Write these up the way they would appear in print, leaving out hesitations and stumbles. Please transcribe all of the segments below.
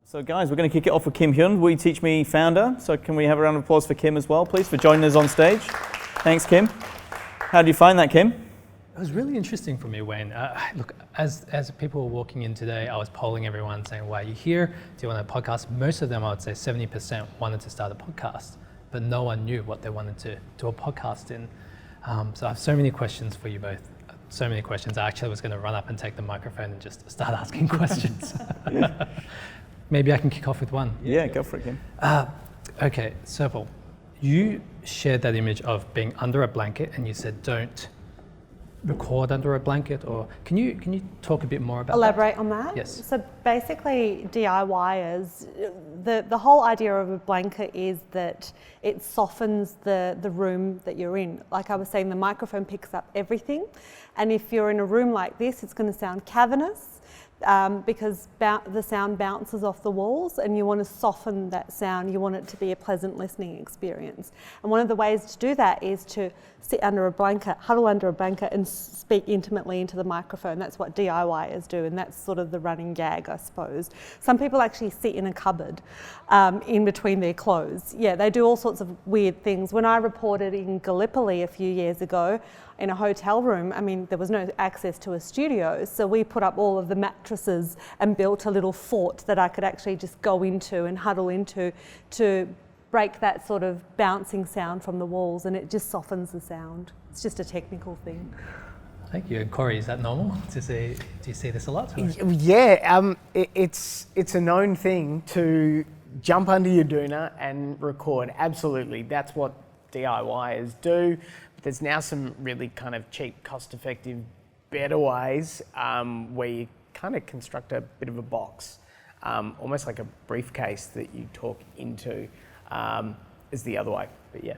So guys, we're going to kick it off with Kim Hyun, We Teach Me founder. So can we have a round of applause for Kim as well, please, for joining us on stage? Thanks, Kim. How do you find that, Kim? It was really interesting for me, Wayne. Look, as people were walking in today, I was polling everyone saying, why are you here? Do you want a podcast? Most of them, I would say 70% wanted to start a podcast, but no one knew what they wanted to do a podcast in. So I have so many questions for you both. So many questions. I actually was going to run up and take the microphone and just start asking questions. Maybe I can kick off with one. Yeah, go for it, Kim. Okay, Serpil, you shared that image of being under a blanket and you said don't record under a blanket, or can you talk a bit more about Elaborate that? on that? Yes. So basically DIYers, the whole idea of a blanket is that it softens the room that you're in. Like I was saying, the microphone picks up everything, and if you're in a room like this, it's going to sound cavernous. Because the sound bounces off the walls and you want to soften that sound, you want it to be a pleasant listening experience. And one of the ways to do that is to sit under a blanket, huddle under a blanket and speak intimately into the microphone. That's what DIYers do, and that's sort of the running gag, I suppose. Some people actually sit in a cupboard in between their clothes. Yeah, they do all sorts of weird things. When I reported in Gallipoli a few years ago, in a hotel room, I mean, there was no access to a studio, so we put up all of the mattresses and built a little fort that I could actually just go into and huddle into to break that sort of bouncing sound from the walls, and it just softens the sound. It's just a technical thing. Thank you. And Corey, is that normal to see? Do you see this a lot? Yeah, it's a known thing to jump under your doona and record. Absolutely, that's what DIYers do. There's now some really kind of cheap, cost-effective, better ways where you kind of construct a bit of a box, almost like a briefcase that you talk into, is the other way, but yeah.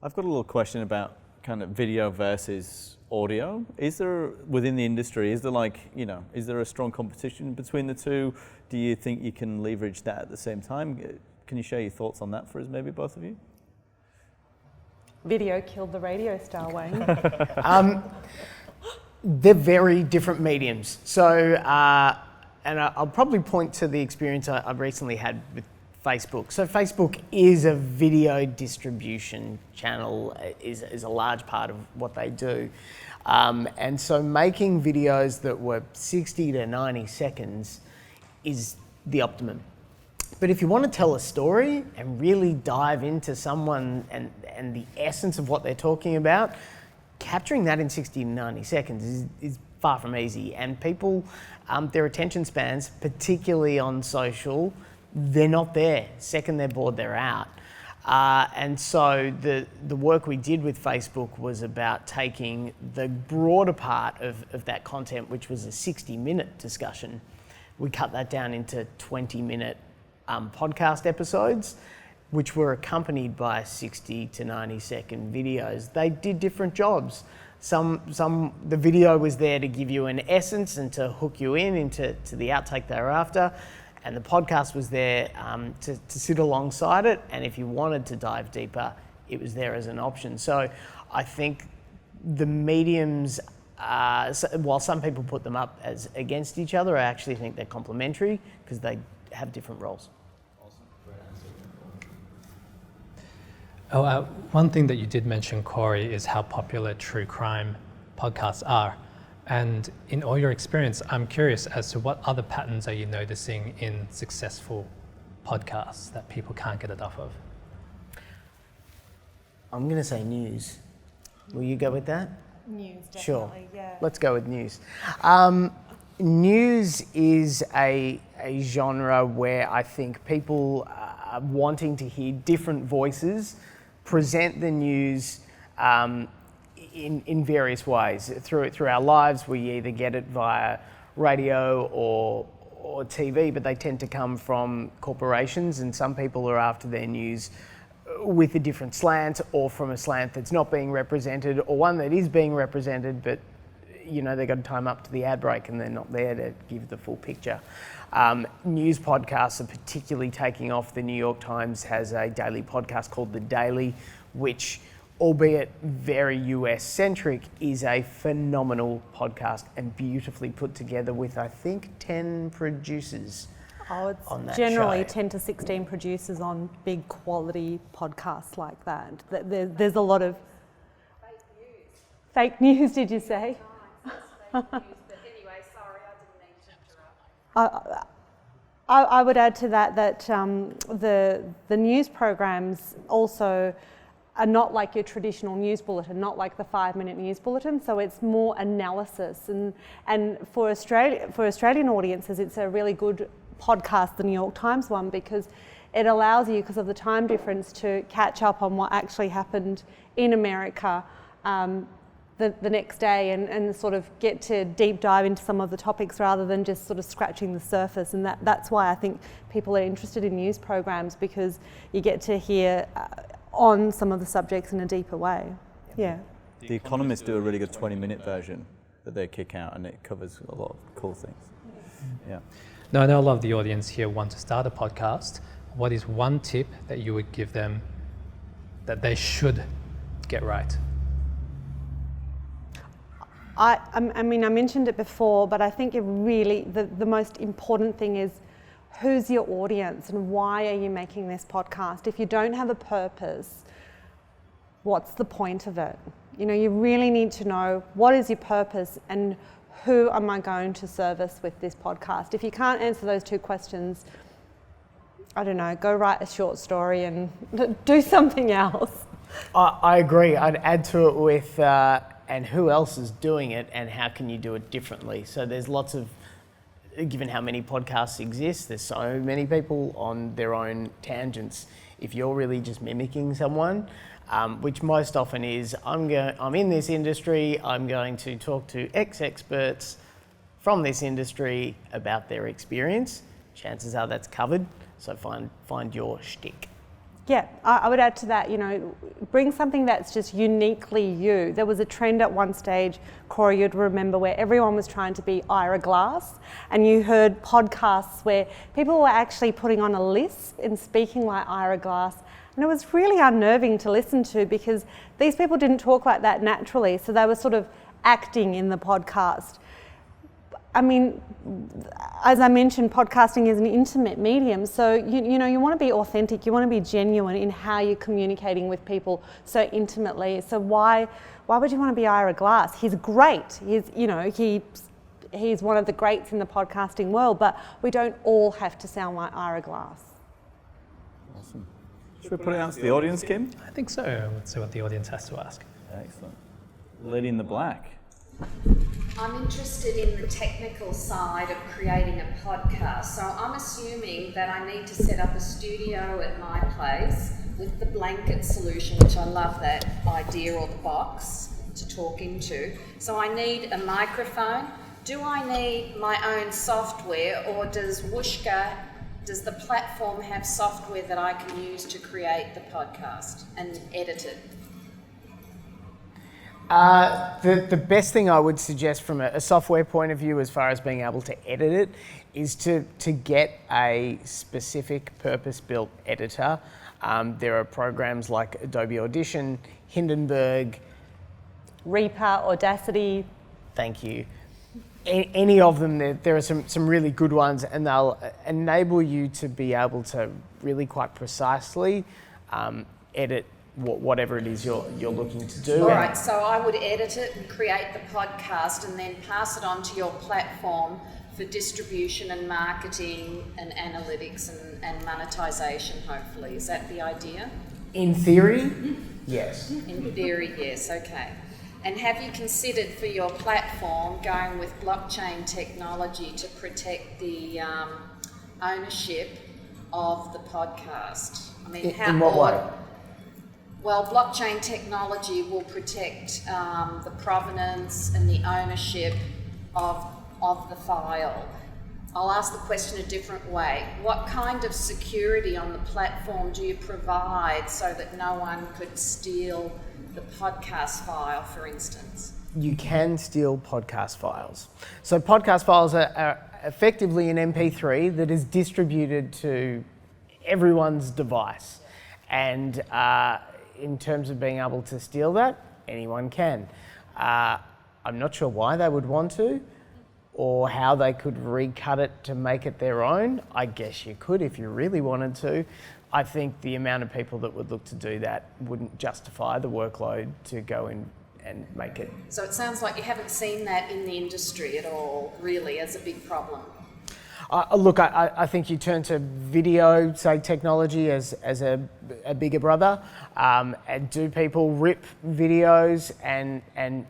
I've got a little question about kind of video versus audio. Is there, within the industry, is there a strong competition between the two? Do you think you can leverage that at the same time? Can you share your thoughts on that for us, maybe both of you? Video killed the radio star, Wayne. They're very different mediums. So, and I'll probably point to the experience I've recently had with Facebook. So Facebook is a video distribution channel, is a large part of what they do. And so making videos that were 60 to 90 seconds is the optimum. But if you want to tell a story and really dive into someone and the essence of what they're talking about, capturing that in 60 to 90 seconds is far from easy. And people, their attention spans, particularly on social, they're not there. Second they're bored, they're out. And so the work we did with Facebook was about taking the broader part of that content, which was a 60-minute discussion. We cut that down into 20-minute podcast episodes, which were accompanied by 60 to 90 second videos. They did different jobs. The video was there to give you an essence and to hook you into the outtake they were after, and the podcast was there to sit alongside it, and if you wanted to dive deeper, it was there as an option. So I think the mediums, while some people put them up as against each other, I actually think they're complementary because they have different roles. One thing that you did mention, Corey, is how popular true crime podcasts are. And in all your experience, I'm curious as to what other patterns are you noticing in successful podcasts that people can't get enough of? I'm going to say news. Will you go with that? News, definitely, sure. Yeah. Let's go with news. News is a genre where I think people are wanting to hear different voices present the news in various ways. Through our lives, we either get it via radio or TV, but they tend to come from corporations, and some people are after their news with a different slant, or from a slant that's not being represented, or one that is being represented, but they've got to time up to the ad break and they're not there to give the full picture. News podcasts are particularly taking off. The New York Times has a daily podcast called The Daily, which, albeit very US-centric, is a phenomenal podcast and beautifully put together with, I think, 10 producers. It's on that generally show. 10 to 16 producers on big quality podcasts like that. There's a lot of fake news, did you say? But anyway, sorry, I didn't mean to interrupt. I would add to that the news programs also are not like your traditional news bulletin, not like the 5-minute news bulletin. So it's more analysis, and for Australian audiences, it's a really good podcast, the New York Times one, because it allows you, because of the time difference, to catch up on what actually happened in America the next day and sort of get to deep dive into some of the topics rather than just sort of scratching the surface. And that's why I think people are interested in news programs, because you get to hear on some of the subjects in a deeper way. Yeah. The Economist do a really good 20-minute version that they kick out, and it covers a lot of cool things. Yeah. Now, I know a lot of the audience here want to start a podcast. What is one tip that you would give them that they should get right? I mean, I mentioned it before, but I think it really, the most important thing is, who's your audience and why are you making this podcast? If you don't have a purpose, what's the point of it? You know, you really need to know what is your purpose and who am I going to service with this podcast? If you can't answer those two questions, I don't know, go write a short story and do something else. I agree. I'd add to it with, and who else is doing it and how can you do it differently? So there's lots of, given how many podcasts exist, there's so many people on their own tangents. If you're really just mimicking someone, which most often is, I'm in this industry, I'm going to talk to X experts from this industry about their experience, chances are that's covered, so find your shtick. Yeah, I would add to that, you know, bring something that's just uniquely you. There was a trend at one stage, Corey, you'd remember, where everyone was trying to be Ira Glass, and you heard podcasts where people were actually putting on a lisp and speaking like Ira Glass, and it was really unnerving to listen to because these people didn't talk like that naturally, so they were sort of acting in the podcast. I mean, as I mentioned, podcasting is an intimate medium, so you know, you want to be authentic, you want to be genuine in how you're communicating with people so intimately. So why would you want to be Ira Glass? He's great. He's one of the greats in the podcasting world, but we don't all have to sound like Ira Glass. Awesome. Should we put it out to the audience, Kim? I think so. Let's see what the audience has to ask. Excellent. Lady in the black. I'm interested in the technical side of creating a podcast. So I'm assuming that I need to set up a studio at my place with the blanket solution, which I love that idea, or the box to talk into. So I need a microphone. Do I need my own software, or does the platform have software that I can use to create the podcast and edit it? The best thing I would suggest from a software point of view, as far as being able to edit it, is to get a specific purpose-built editor. There are programs like Adobe Audition, Hindenburg, Reaper, Audacity. thank you. Any of them, there are some really good ones, and they'll enable you to be able to really quite precisely edit whatever it is you're looking to do. All right, so I would edit it and create the podcast and then pass it on to your platform for distribution and marketing and analytics and monetization, hopefully. Is that the idea? In theory, yes. In theory, yes, okay. And have you considered for your platform going with blockchain technology to protect the ownership of the podcast? I mean, in what way? Well, blockchain technology will protect the provenance and the ownership of the file. I'll ask the question a different way. What kind of security on the platform do you provide so that no one could steal the podcast file, for instance? You can steal podcast files. So podcast files are effectively an MP3 that is distributed to everyone's device. And in terms of being able to steal that, anyone can. I'm not sure why they would want to, or how they could recut it to make it their own. I guess you could if you really wanted to. I think the amount of people that would look to do that wouldn't justify the workload to go in and make it. So it sounds like you haven't seen that in the industry at all, really, as a big problem. Look, I think you turn to video, say technology, as a bigger brother. And do people rip videos? And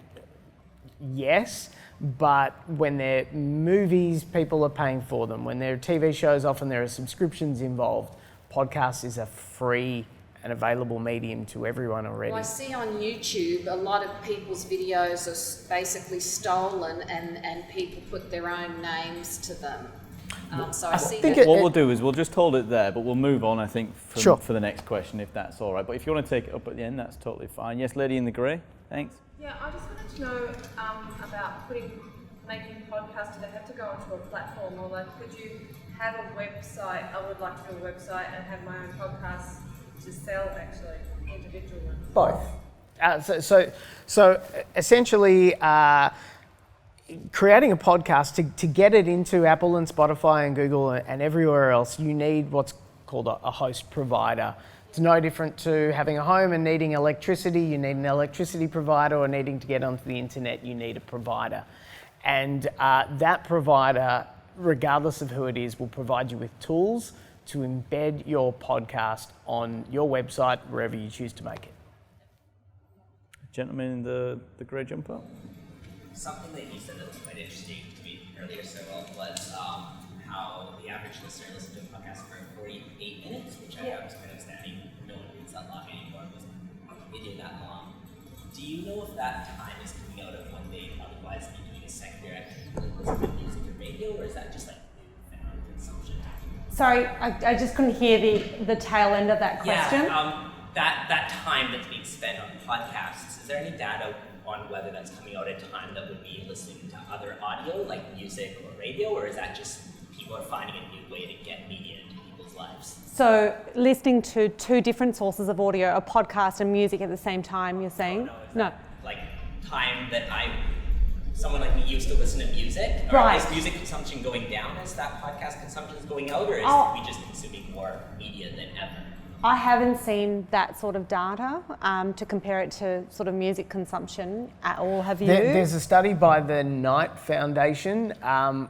yes, but when they're movies, people are paying for them. When they're TV shows, often there are subscriptions involved. Podcast is a free and available medium to everyone already. Well, I see on YouTube a lot of people's videos are basically stolen and people put their own names to them. So I see that. What we'll do is we'll just hold it there, but we'll move on, I think, Sure. for the next question, if that's all right. But if you want to take it up at the end, that's totally fine. Yes, lady in the grey. Thanks. Yeah, I just wanted to know about making podcasts. Do they have to go onto a platform, or like could you have a website? I would like to do a website and have my own podcast to sell, actually, individual ones. Both. So essentially, creating a podcast, to get it into Apple and Spotify and Google and everywhere else, you need what's called a host provider. It's no different to having a home and needing electricity. You need an electricity provider, or needing to get onto the internet, you need a provider. And that provider, regardless of who it is, will provide you with tools to embed your podcast on your website, wherever you choose to make it. Gentleman in the grey jumper. Something that you said that was quite interesting to me earlier, Serpil, was how the average listener listens to a podcast for 48 minutes, which I have kind of understanding no one reads that long anymore, was a video that long. Do you know if that time is coming out of when they otherwise be doing a secondary activity like listening to music or radio, or is that just like newfound consumption? Sorry, I just couldn't hear the tail end of that question. Yeah, that time that's being spent on podcasts, is there any data on whether that's coming out at a time that would be listening to other audio like music or radio, or is that just people are finding a new way to get media into people's lives? So listening to two different sources of audio, a podcast and music at the same time, you're saying? No. Like time that someone like me used to listen to music, or right. Is music consumption going down as that podcast consumption is going out, or is we just consuming more media than ever? I haven't seen that sort of data to compare it to sort of music consumption at all. Have you? There's a study by the Knight Foundation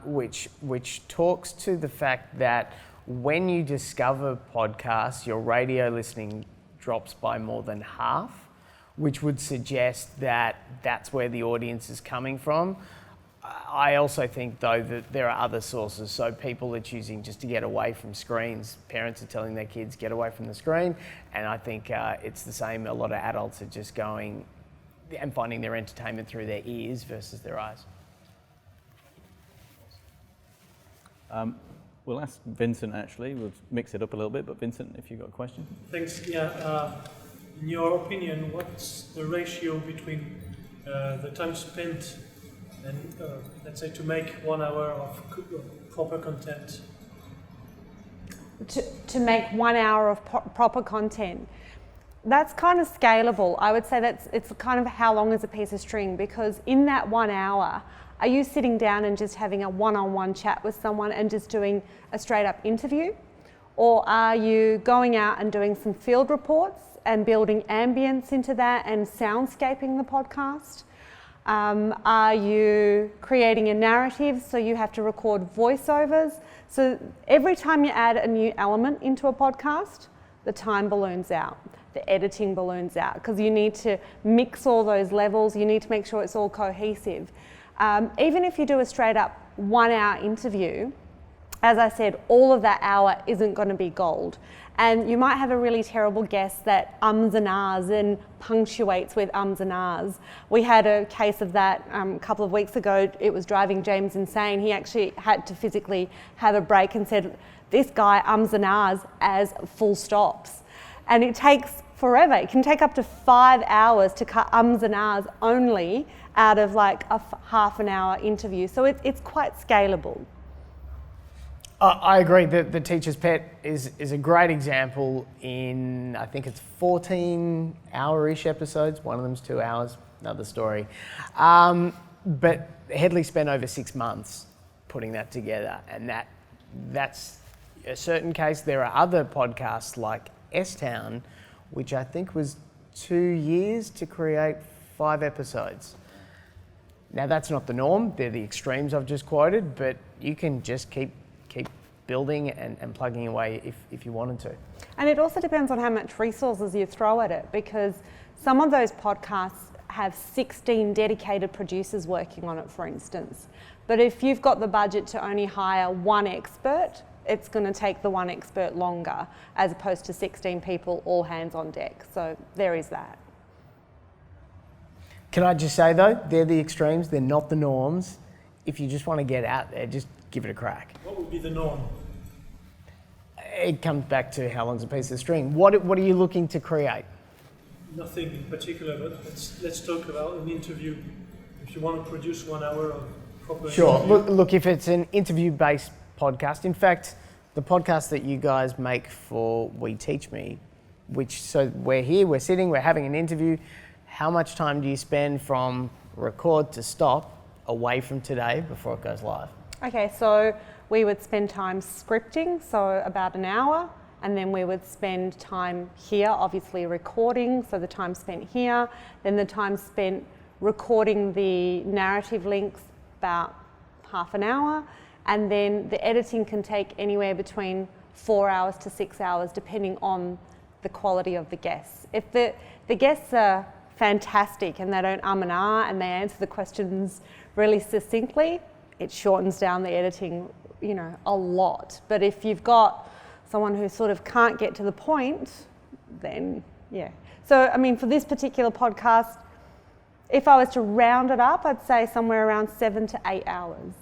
which talks to the fact that when you discover podcasts, your radio listening drops by more than half, which would suggest that that's where the audience is coming from. I also think, though, that there are other sources. So people are choosing just to get away from screens. Parents are telling their kids, get away from the screen. And I think it's the same. A lot of adults are just going and finding their entertainment through their ears versus their eyes. We'll ask Vincent, actually. We'll mix it up a little bit. But Vincent, if you've got a question. Thanks. Yeah. In your opinion, what's the ratio between the time spent and let's say to make 1 hour of proper content? To make 1 hour of proper content, that's kind of scalable. I would say it's kind of how long is a piece of string, because in that 1 hour, are you sitting down and just having a one-on-one chat with someone and just doing a straight up interview? Or are you going out and doing some field reports and building ambience into that and soundscaping the podcast? Are you creating a narrative, so you have to record voiceovers? So every time you add a new element into a podcast, the time balloons out, the editing balloons out, because you need to mix all those levels, you need to make sure it's all cohesive. Even if you do a straight up 1 hour interview, as I said, all of that hour isn't going to be gold. And you might have a really terrible guest that ums and ahs and punctuates with ums and ahs. We had a case of that a couple of weeks ago. It was driving James insane. He actually had to physically have a break and said, this guy ums and ahs as full stops. And it takes forever. It can take up to 5 hours to cut ums and ahs only out of like a half an hour interview. So it's quite scalable. I agree that The Teacher's Pet is a great example in, I think it's 14 hour-ish episodes. One of them's 2 hours, another story. But Headley spent over 6 months putting that together, and that's a certain case. There are other podcasts like S-Town, which I think was 2 years to create 5 episodes. Now that's not the norm, they're the extremes I've just quoted, but you can just keep building and plugging away if you wanted to. And it also depends on how much resources you throw at it, because some of those podcasts have 16 dedicated producers working on it, for instance. But if you've got the budget to only hire one expert, it's going to take the one expert longer, as opposed to 16 people all hands on deck. So there is that. Can I just say though, they're the extremes, they're not the norms. If you just want to get out there, just give it a crack. What would be the norm? It comes back to how long's a piece of string. What are you looking to create? Nothing in particular, but let's talk about an interview. If you want to produce 1 hour of proper Sure. interview. Look, if it's an interview-based podcast, in fact, the podcast that you guys make for We Teach Me, so we're here, we're sitting, we're having an interview. How much time do you spend from record to stop away from today before it goes live? Okay, so we would spend time scripting, so about an hour, and then we would spend time here, obviously recording, so the time spent here, then the time spent recording the narrative links, about half an hour, and then the editing can take anywhere between 4 hours to 6 hours, depending on the quality of the guests. If the guests are fantastic and they don't and ah, and they answer the questions really succinctly, it shortens down the editing, a lot. But if you've got someone who sort of can't get to the point, then yeah. So, for this particular podcast, if I was to round it up, I'd say somewhere around 7 to 8 hours.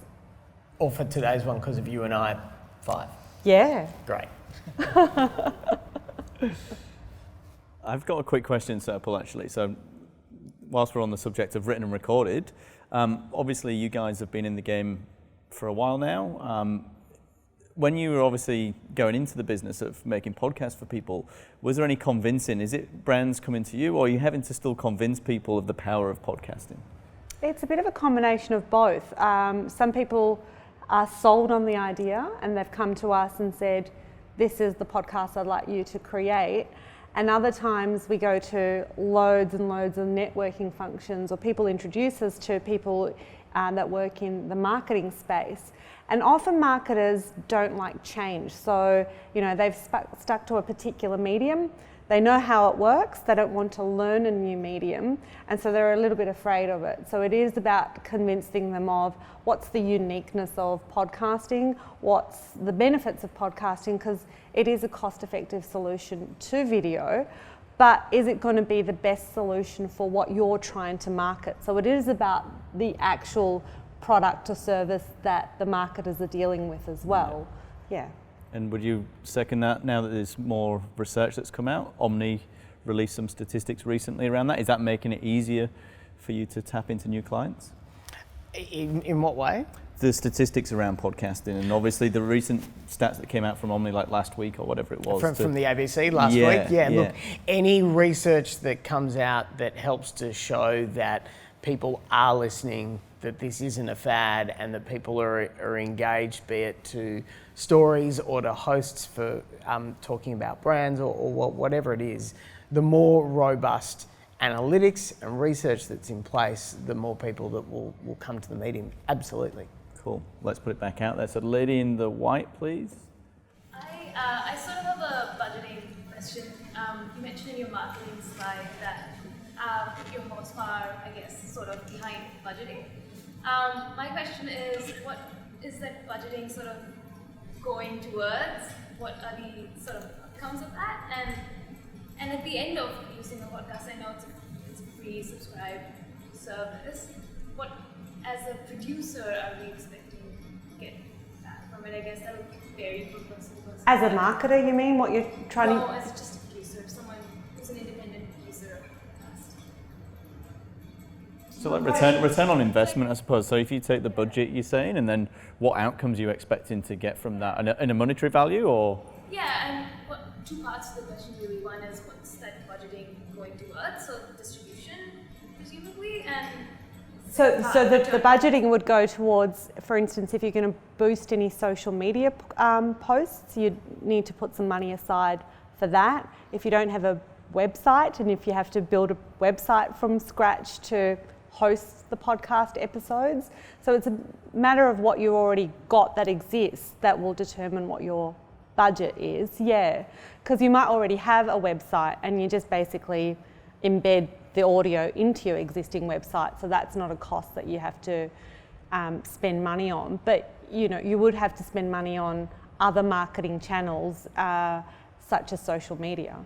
Or for today's one, because of you and I, 5. Yeah. Great. I've got a quick question, Serpil, actually. So whilst we're on the subject of written and recorded, obviously you guys have been in the game for a while now. When you were obviously going into the business of making podcasts for people, was there any convincing? Is it brands coming to you, or are you having to still convince people of the power of podcasting? It's a bit of a combination of both. Some people are sold on the idea and they've come to us and said, this is the podcast I'd like you to create. And other times we go to loads and loads of networking functions, or people introduce us to people that work in the marketing space. And often marketers don't like change. So, they've stuck to a particular medium. They know how it works. They don't want to learn a new medium. And so they're a little bit afraid of it. So it is about convincing them of what's the uniqueness of podcasting, what's the benefits of podcasting, because it is a cost-effective solution to video, but is it going to be the best solution for what you're trying to market? So it is about the actual product or service that the marketers are dealing with as well. Yeah. And would you second that now that there's more research that's come out? Omni released some statistics recently around that. Is that making it easier for you to tap into new clients? In what way? The statistics around podcasting, and obviously the recent stats that came out from Omni like last week or whatever it was. From the ABC last week? Yeah, look, any research that comes out that helps to show that people are listening, that this isn't a fad, and that people are engaged, be it to stories or to hosts for talking about brands or whatever it is, the more robust analytics and research that's in place, the more people that will come to the meeting. Absolutely. Cool. Let's put it back out there. So, lady in the white, please. I sort of have a budgeting question. You mentioned in your marketing slide that your horsepower, I guess, sort of behind budgeting. My question is, what is that budgeting sort of going towards? What are the sort of outcomes of that? And at the end of using the podcast, I know it's a free subscribe service. What, as a producer, are we expecting to get back from it? I guess that would vary from person to person. As a marketer, you mean? What you're trying No, to... as just a producer, someone who's an independent producer of a podcast. So like return on investment, I suppose. So if you take the budget you're saying, and then what outcomes are you expecting to get from that? In a monetary value, or? Yeah, and two parts to the question really. One is what's that budgeting going towards, so distribution, presumably, and So the budgeting would go towards, for instance, if you're going to boost any social media posts, you'd need to put some money aside for that. If you don't have a website, and if you have to build a website from scratch to host the podcast episodes. So it's a matter of what you already got that exists that will determine what your budget is. Yeah, because you might already have a website and you just basically embed the audio into your existing website. So that's not a cost that you have to spend money on. But you would have to spend money on other marketing channels such as social media.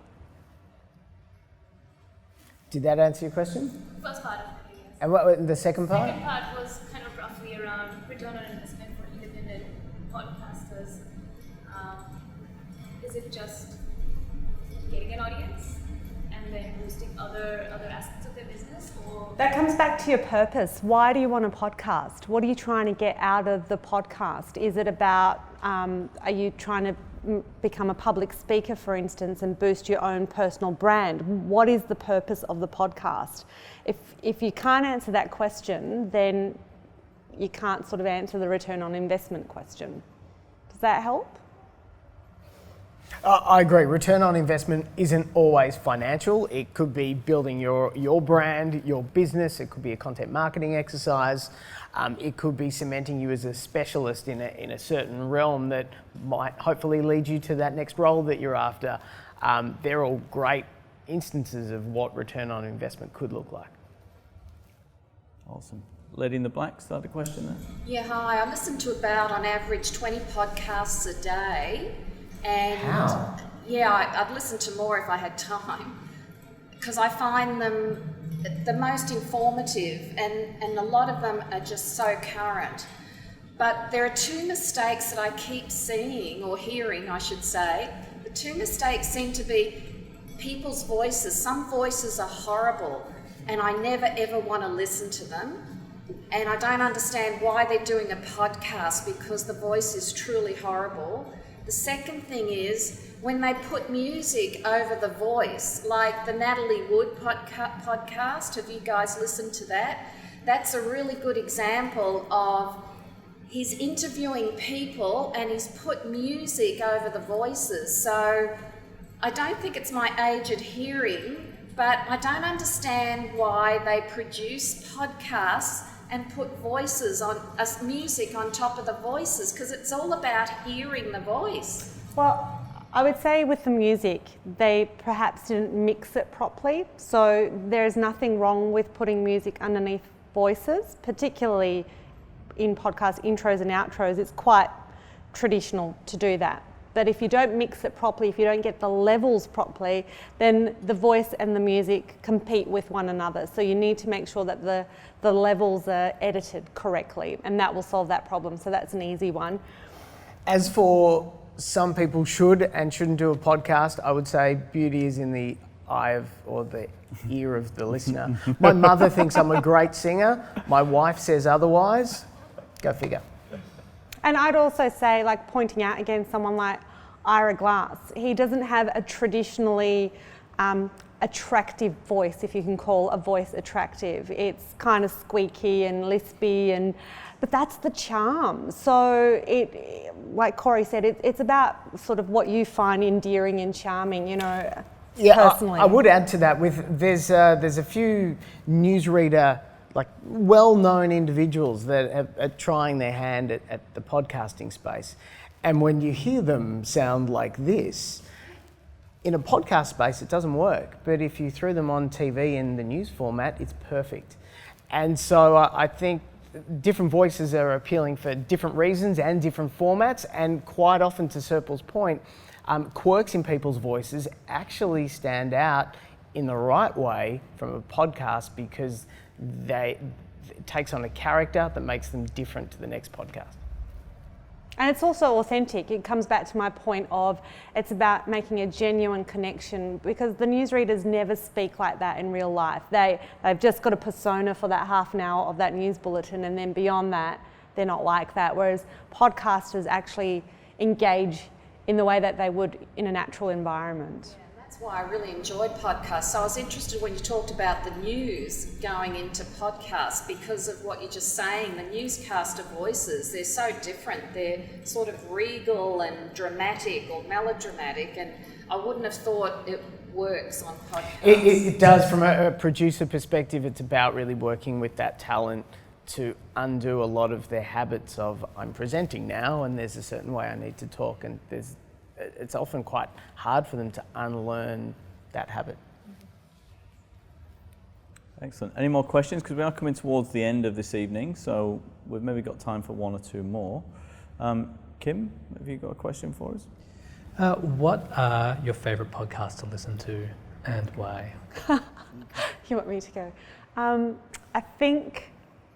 Did that answer your question? First part of it, yes. And what the second part? Second part was kind of roughly around return on investment for independent podcasters. Is it just getting an audience and then boosting other aspects of their business, or That comes back to your purpose. Why do you want a podcast? What are you trying to get out of the podcast? Is it about, are you trying to become a public speaker, for instance, and boost your own personal brand? What is the purpose of the podcast? If you can't answer that question, then you can't sort of answer the return on investment question. Does that help? I agree. Return on investment isn't always financial. It could be building your brand, your business. It could be a content marketing exercise. It could be cementing you as a specialist in a certain realm that might hopefully lead you to that next role that you're after. They're all great instances of what return on investment could look like. Awesome. Lady in the black, start a question there. Yeah, hi. I listen to about, on average, 20 podcasts a day. And How? yeah, I'd listen to more if I had time, because I find them the most informative, and a lot of them are just so current. But there are two mistakes that I keep seeing, or hearing, I should say. The two mistakes seem to be people's voices. Some voices are horrible, and I never ever want to listen to them. And I don't understand why they're doing a podcast, because the voice is truly horrible. The second thing is when they put music over the voice, like the Natalie Wood podcast. Have you guys listened to that? That's a really good example of he's interviewing people and he's put music over the voices. So I don't think it's my age of hearing, but I don't understand why they produce podcasts and put voices on music on top of the voices, because it's all about hearing the voice. Well, I would say with the music, they perhaps didn't mix it properly. So there is nothing wrong with putting music underneath voices, particularly in podcast intros and outros. It's quite traditional to do that. But if you don't mix it properly, if you don't get the levels properly, then the voice and the music compete with one another. So you need to make sure that the levels are edited correctly, and that will solve that problem. So that's an easy one. As for some people should and shouldn't do a podcast, I would say beauty is in the eye of, or the ear of the listener. My mother thinks I'm a great singer. My wife says otherwise. Go figure. And I'd also say, like, pointing out again someone like Ira Glass, he doesn't have a traditionally attractive voice, if you can call a voice attractive. It's kind of squeaky and lispy, but that's the charm. So like Corey said, it's about sort of what you find endearing and charming, Yeah, personally. I would add to that there's a few newsreader, like well-known individuals that are trying their hand at the podcasting space. And when you hear them sound like this, in a podcast space, it doesn't work. But if you threw them on TV in the news format, it's perfect. And so I think different voices are appealing for different reasons and different formats. And quite often, to Serpil's point, quirks in people's voices actually stand out in the right way from a podcast, because it takes on a character that makes them different to the next podcast. And it's also authentic. It comes back to my point of it's about making a genuine connection, because the newsreaders never speak like that in real life. They've just got a persona for that half an hour of that news bulletin, and then beyond that, they're not like that. Whereas podcasters actually engage in the way that they would in a natural environment. Yeah, That's why I really enjoyed podcasts. So I was interested when you talked about the news going into podcasts because of what you're just saying. The newscaster voices, they're so different. They're sort of regal and dramatic or melodramatic, and I wouldn't have thought it works on podcasts. It does. From a producer perspective, it's about really working with that talent to undo a lot of their habits of, I'm presenting now and there's a certain way I need to talk, and it's often quite hard for them to unlearn that habit. Excellent. Any more questions? Because we are coming towards the end of this evening, so we've maybe got time for one or two more. Kim, have you got a question for us? What are your favourite podcasts to listen to and why? You want me to go? I think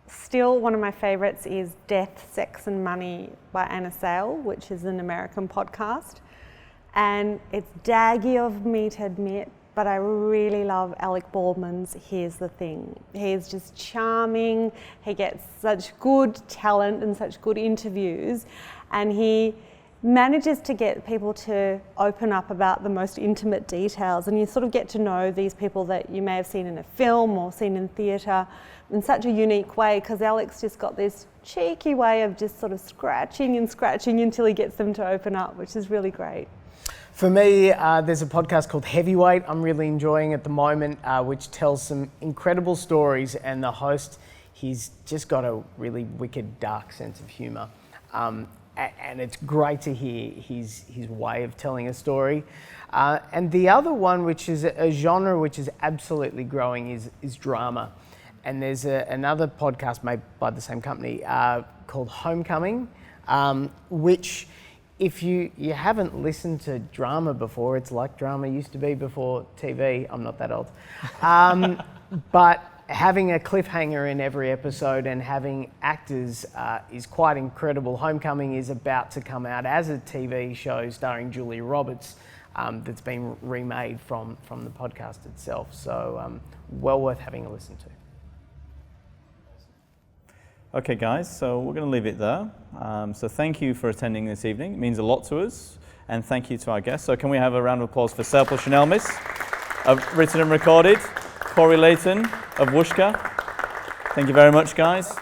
still one of my favourites is Death, Sex and Money by Anna Sale, which is an American podcast. And it's daggy of me to admit, but I really love Alec Baldwin's Here's the Thing. He's just charming, he gets such good talent and such good interviews, and he manages to get people to open up about the most intimate details, and you sort of get to know these people that you may have seen in a film or seen in theatre in such a unique way, because Alec's just got this cheeky way of just sort of scratching until he gets them to open up, which is really great. For me, there's a podcast called Heavyweight I'm really enjoying at the moment, which tells some incredible stories, and the host, he's just got a really wicked, dark sense of humour. And it's great to hear his way of telling a story. And the other one, which is a genre which is absolutely growing, is drama. And there's another podcast made by the same company called Homecoming, which, if you haven't listened to drama before, it's like drama used to be before TV. I'm not that old. But having a cliffhanger in every episode and having actors is quite incredible. Homecoming is about to come out as a TV show starring Julia Roberts that's been remade from the podcast itself. So well worth having a listen to. Okay guys, so we're going to leave it there. So thank you for attending this evening. It means a lot to us. And thank you to our guests. So can we have a round of applause for Serpil Senelmis, written and recorded, Corey Layton of Whooshka. Thank you very much, guys.